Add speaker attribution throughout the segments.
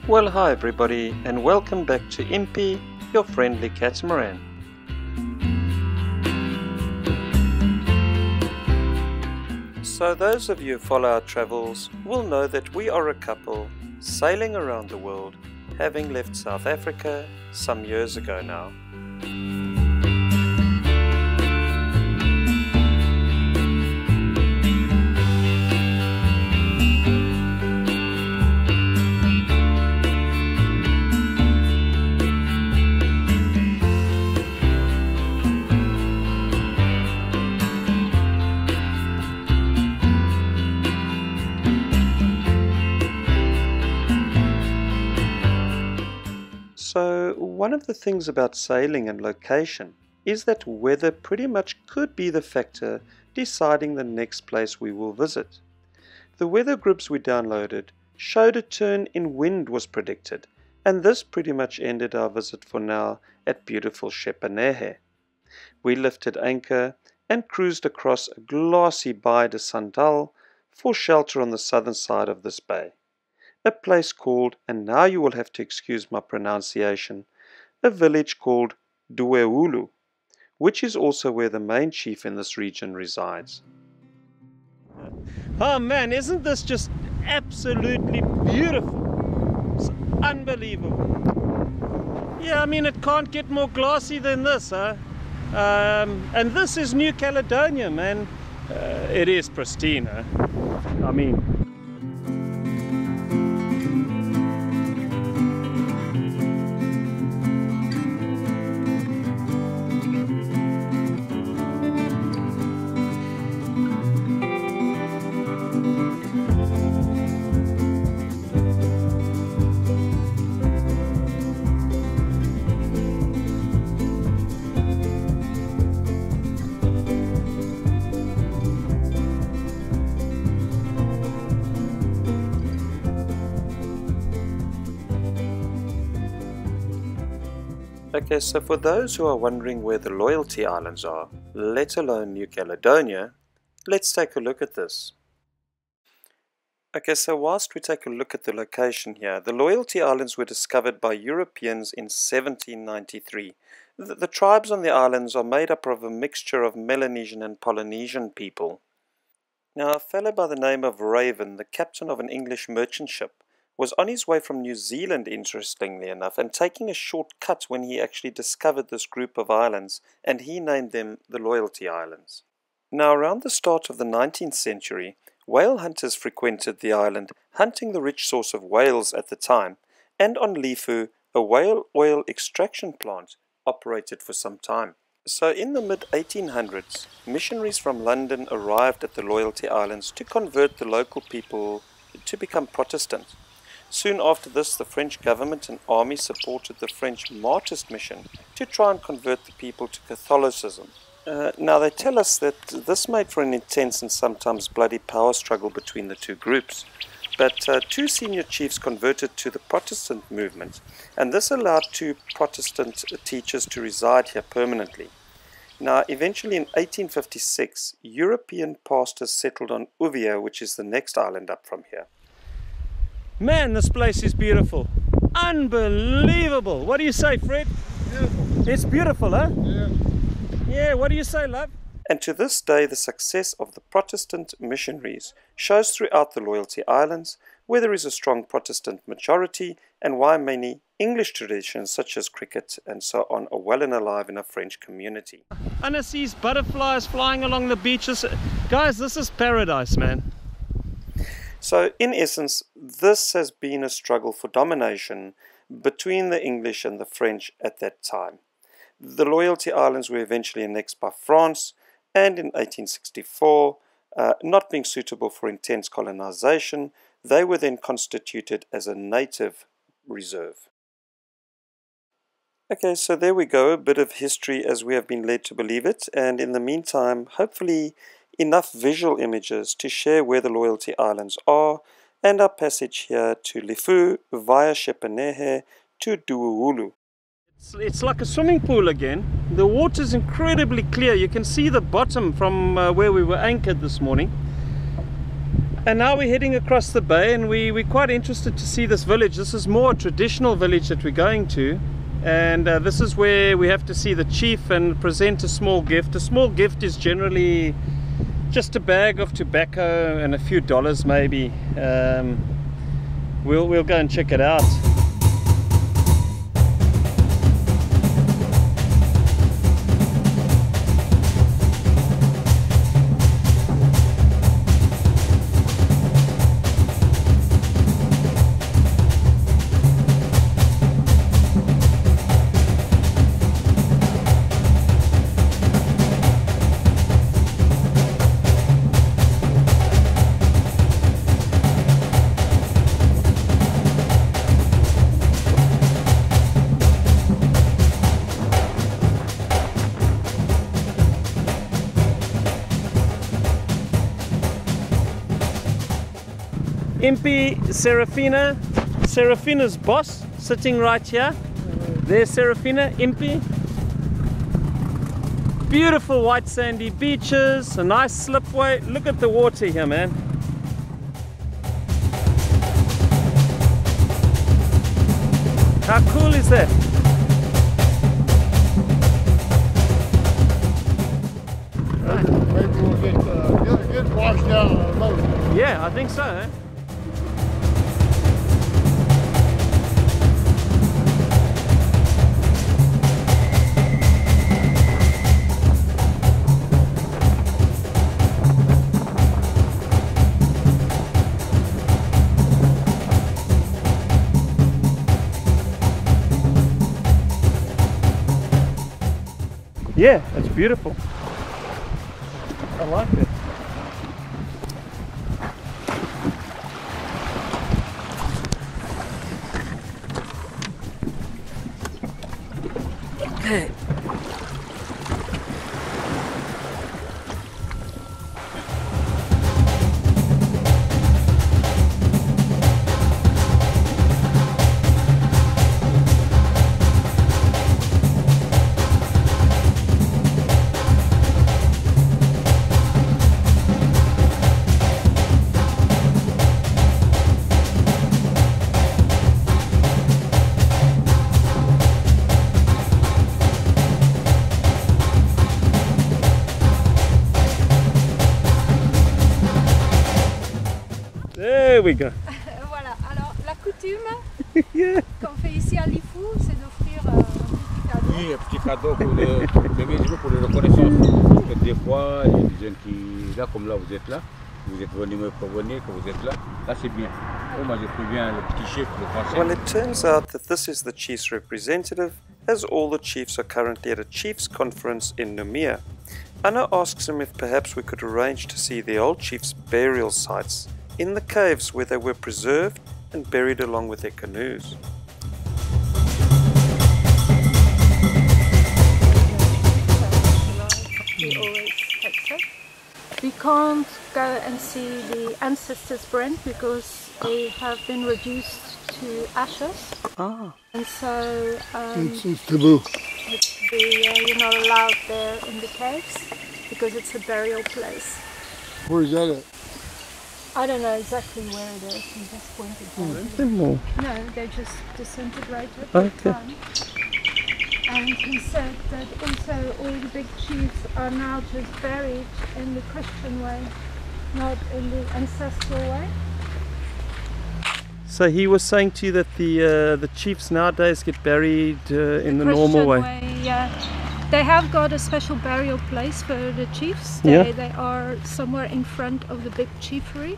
Speaker 1: Well, hi everybody, and welcome back to IMPI, your friendly catamaran. So those of you who follow our travels will know that we are a couple sailing around the world, having left South Africa some years ago now. So one of the things about sailing and location is that weather pretty much could be the factor deciding the next place we will visit. The weather groups we downloaded showed a turn in wind was predicted, and this pretty much ended our visit for now at beautiful Caledonian. We lifted anchor and cruised across a glassy Baie de Santal for shelter on the southern side of this bay. A place called, and now you will have to excuse my pronunciation, a village called Doueoulou, which is also where the main chief in this region resides. Oh man, isn't this just absolutely beautiful? It's unbelievable. Yeah, I mean, it can't get more glassy than this, huh? And this is New Caledonia, man. It is pristine, huh? I mean, okay, so for those who are wondering where the Loyalty Islands are, let alone New Caledonia, let's take a look at this. Okay, so whilst we take a look at the location here, the Loyalty Islands were discovered by Europeans in 1793. The tribes on the islands are made up of a mixture of Melanesian and Polynesian people. Now, a fellow by the name of Raven, the captain of an English merchant ship, was on his way from New Zealand, interestingly enough, and taking a short cut when he actually discovered this group of islands, and he named them the Loyalty Islands. Now, around the start of the 19th century, whale hunters frequented the island, hunting the rich source of whales at the time, and on Lifou, a whale oil extraction plant operated for some time. So in the mid-1800s, missionaries from London arrived at the Loyalty Islands to convert the local people to become Protestant. Soon after this, the French government and army supported the French Martist mission to try and convert the people to Catholicism. Now they tell us that this made for an intense and sometimes bloody power struggle between the two groups. But two senior chiefs converted to the Protestant movement, and this allowed two Protestant teachers to reside here permanently. Now eventually in 1856, European pastors settled on Uvia, which is the next island up from here. Man, this place is beautiful. Unbelievable. What do you say, Fred? Beautiful. It's beautiful, huh? Yeah. Yeah, what do you say, love? And to this day, the success of the Protestant missionaries shows throughout the Loyalty Islands, where there is a strong Protestant majority, and why many English traditions such as cricket and so on are well and alive in a French community. And I see butterflies flying along the beaches. Guys, this is paradise, man. So, in essence, this has been a struggle for domination between the English and the French at that time. The Loyalty Islands were eventually annexed by France, and in 1864, not being suitable for intense colonization, they were then constituted as a native reserve. Okay, so there we go, a bit of history as we have been led to believe it, and in the meantime, hopefully enough visual images to share where the Loyalty Islands are, and our passage here to Lifou via Caledonian to Doueoulou. It's like a swimming pool again. The water is incredibly clear. You can see the bottom from where we were anchored this morning. And now we're heading across the bay, and we're quite interested to see this village. This is more a traditional village that we're going to, and this is where we have to see the chief and present a small gift. A small gift is generally just a bag of tobacco and a few dollars maybe. We'll go and check it out. IMPI Serafina, Serafina's boss sitting right here. There's Serafina, IMPI. Beautiful white sandy beaches, a nice slipway. Look at the water here, man. How cool is that?
Speaker 2: Maybe we'll get washed down on a boat.
Speaker 1: Yeah, I think so, eh? Yeah, it's beautiful. I like it. Okay. There we go.
Speaker 3: Voilà, alors la coutume
Speaker 1: Yeah.
Speaker 3: qu'on fait ici à Lifou, c'est d'offrir un petit cadeau.
Speaker 4: Oui, un petit cadeau pour les reconnaissances. Parce que des fois, il y a des jeunes qui, là comme là, vous êtes là, vous êtes venus me prévenir que vous êtes là. Là, c'est bien. Oh, moi, je préviens le petit chef, le français.
Speaker 1: Well, it turns out that this is the chief's representative, as all the chiefs are currently at a chief's conference in Numia. Anna asks him if perhaps we could arrange to see the old chief's burial sites in the caves where they were preserved and buried along with their canoes.
Speaker 3: We can't go and see the ancestors' brain because they have been reduced to ashes.
Speaker 1: Ah.
Speaker 3: And so
Speaker 2: It's taboo.
Speaker 3: you're not allowed there in the caves because it's a burial place.
Speaker 2: Where's that at?
Speaker 3: I don't know exactly where it is. He just pointed out. No, they just disintegrated with
Speaker 1: Okay.
Speaker 3: time. And he said that also all the big chiefs are now just buried in the Christian way, not in the ancestral way.
Speaker 1: So he was saying to you that the chiefs nowadays get buried in the normal way.
Speaker 3: Yeah. They have got a special burial place for the chiefs.
Speaker 1: Yeah.
Speaker 3: They are somewhere in front of the big chiefry,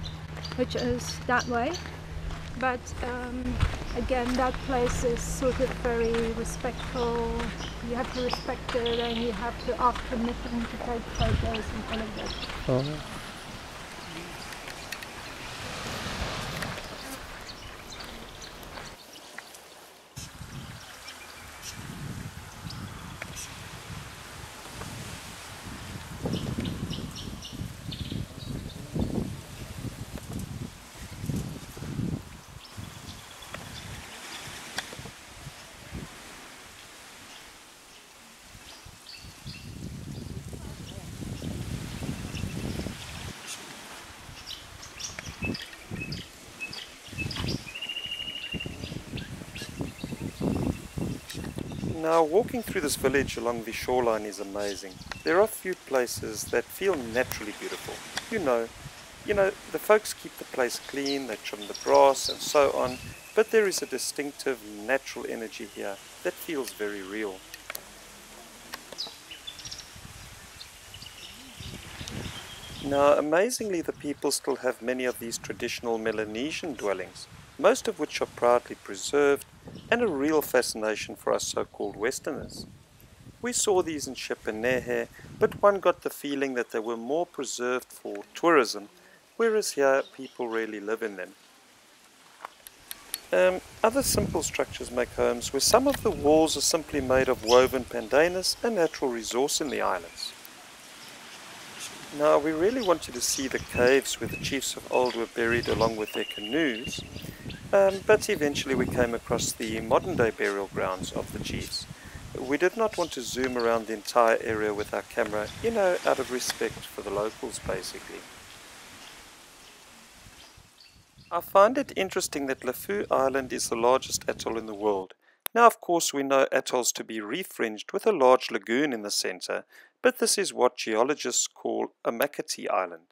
Speaker 3: which is that way. But again, that place is sort of very respectful. You have to respect it and you have to ask permission to take photos and all of that.
Speaker 1: Oh. Now, walking through this village along the shoreline is amazing. There are few places that feel naturally beautiful. You know, the folks keep the place clean, they trim the grass and so on, but there is a distinctive natural energy here that feels very real. Now, amazingly, the people still have many of these traditional Melanesian dwellings, most of which are proudly preserved and a real fascination for us so-called Westerners. We saw these in Shepanehe, but one got the feeling that they were more preserved for tourism, whereas here people really live in them. Other simple structures make homes where some of the walls are simply made of woven pandanus, a natural resource in the islands. Now, we really wanted to see the caves where the chiefs of old were buried along with their canoes, but eventually we came across the modern-day burial grounds of the chiefs. We did not want to zoom around the entire area with our camera, out of respect for the locals, basically. I find it interesting that Lifou Island is the largest atoll in the world. Now, of course, we know atolls to be reef-fringed with a large lagoon in the center, but this is what geologists call a Makati Island.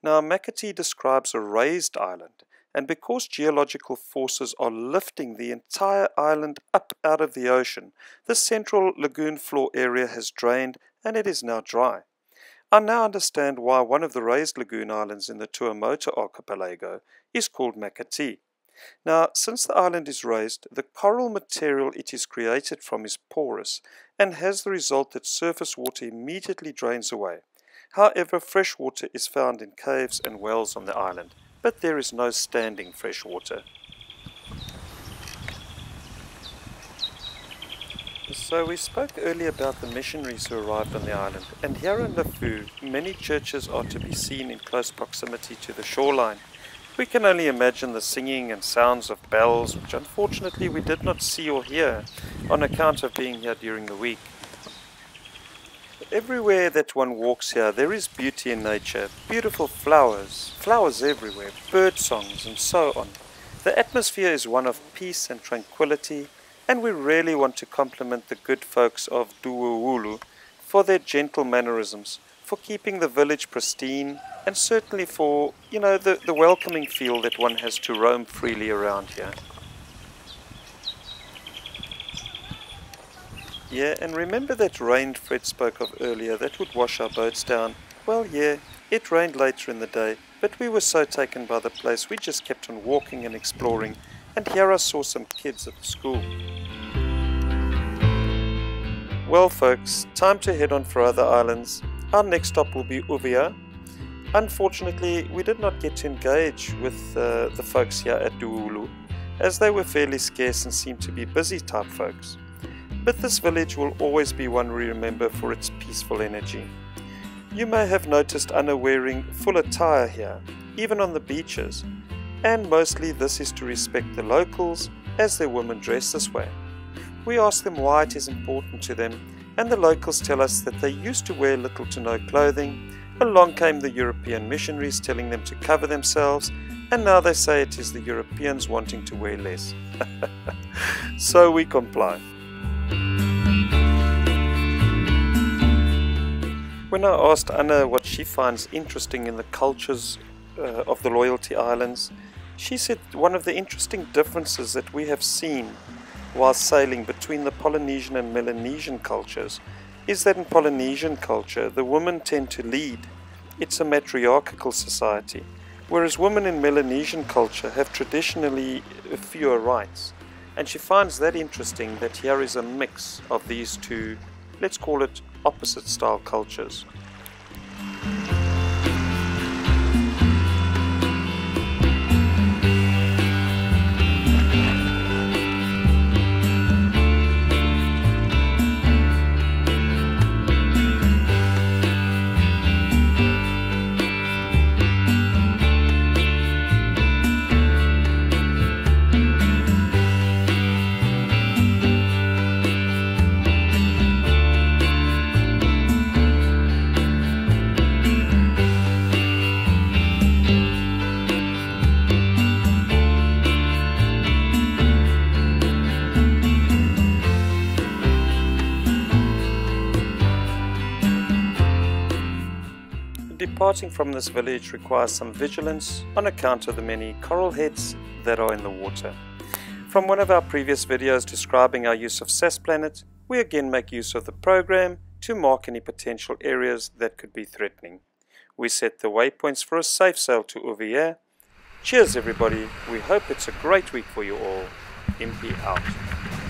Speaker 1: Now, a Makati describes a raised island, and because geological forces are lifting the entire island up out of the ocean, the central lagoon floor area has drained and it is now dry. I now understand why one of the raised lagoon islands in the Tuamotu archipelago is called Makati. Now, since the island is raised, the coral material it is created from is porous and has the result that surface water immediately drains away. However, fresh water is found in caves and wells on the island, but there is no standing fresh water. So we spoke earlier about the missionaries who arrived on the island, and here in Lifou, many churches are to be seen in close proximity to the shoreline. We can only imagine the singing and sounds of bells, which unfortunately we did not see or hear on account of being here during the week. Everywhere that one walks here, there is beauty in nature, beautiful flowers everywhere, bird songs and so on. The atmosphere is one of peace and tranquility, and we really want to compliment the good folks of Doueoulou for their gentle mannerisms, for keeping the village pristine, and certainly for, the welcoming feel that one has to roam freely around here. Yeah, and remember that rain Fred spoke of earlier that would wash our boats down? Well, yeah, it rained later in the day, but we were so taken by the place we just kept on walking and exploring, and here I saw some kids at the school. Well folks, time to head on for other islands. Our next stop will be Uvia. Unfortunately, we did not get to engage with the folks here at Doueoulou, as they were fairly scarce and seemed to be busy type folks. But this village will always be one we remember for its peaceful energy. You may have noticed Anna wearing full attire here, even on the beaches, and mostly this is to respect the locals as their women dress this way. We ask them why it is important to them, and the locals tell us that they used to wear little to no clothing. Along came the European missionaries telling them to cover themselves, and now they say it is the Europeans wanting to wear less. So we comply. When I asked Anna what she finds interesting in the cultures of the Loyalty Islands, she said one of the interesting differences that we have seen while sailing between the Polynesian and Melanesian cultures is that in Polynesian culture the women tend to lead. It's a matriarchal society, whereas women in Melanesian culture have traditionally fewer rights. And she finds that interesting that here is a mix of these two, let's call it opposite style cultures. departing from this village requires some vigilance on account of the many coral heads that are in the water. From one of our previous videos describing our use of SASPlanet, we again make use of the program to mark any potential areas that could be threatening. We set the waypoints for a safe sail to Ouvier. Cheers everybody, we hope it's a great week for you all. IMPI out.